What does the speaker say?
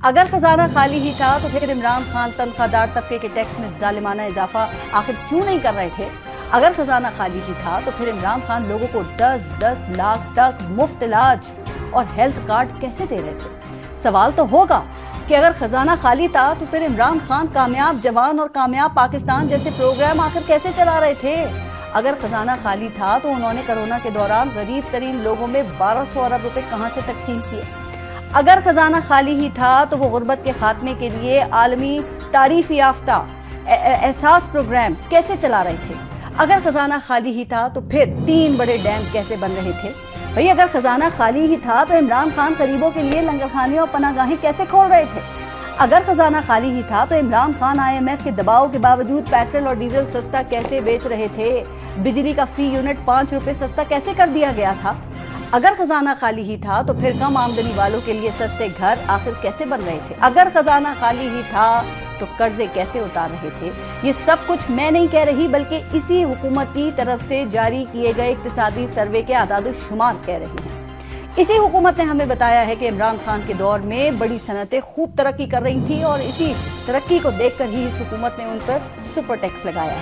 اگر خزانہ خالی ہی تھا تو پھر عمران خان تنخواہ طبقے کے ٹیکس میں ظالمانہ اضافہ آخر کیوں نہیں کر رہے تھے؟ اگر خزانہ خالی ہی تھا تو پھر عمران خان لوگوں کو 10 لاکھ تک مفت علاج اور ہیلتھ کارڈ کیسے دے رہے تھے؟ سوال تو ہوگا کہ اگر خزانہ خالی تھا تو پھر عمران خان کامیاب جوان اور کامیاب پاکستان جیسے پروگرام آخر کیسے چلا رہے تھے؟ اگر خزانہ خالی تھا تو انہوں نے کرونا کے دوران غریب ترین لوگوں میں 1200 ارب روپے کہاں سے تقسیم کیے؟ اگر خزانہ خالی ہی تھا تو وہ غربت کے خاتمے کے لیے عالمی تعریف یافتہ احساس پروگرام کیسے چلا رہے تھے؟ اگر خزانہ خالی ہی تھا تو پھر 3 بڑے ڈیم کیسے بن رہے تھے؟ بھئی اگر خزانہ خالی ہی تھا تو عمران خان غریبوں کے لیے لنگر خانے اور پناہ گاہیں کیسے کھول رہے تھے؟ اگر خزانہ خالی ہی تھا تو عمران خان IMF کے دباؤ کے باوجود پیٹرول اور ڈیزل سستا کیسے بیچ رہے تھے؟ بجلی کا فی یونٹ 5 روپے سستا کیسے کر دیا گیا تھا؟ اگر خزانہ خالی ہی تھا تو پھر کم آمدنی والوں کے لیے سستے گھر آخر کیسے بن رہے تھے؟ اگر خزانہ خالی ہی تھا تو قرضے کیسے اتار رہے تھے؟ یہ سب کچھ میں نہیں کہہ رہی بلکہ اسی حکومت کی طرف سے جاری کیے گئے اقتصادی سروے کے اعداد و شمار کہہ رہی ہیں۔ اسی حکومت نے ہمیں بتایا ہے کہ عمران خان کے دور میں بڑی صنعتیں خوب ترقی کر رہی تھیں اور اسی ترقی کو دیکھ کر ہی اس حکومت نے ان پر سپر ٹیکس لگایا ہے۔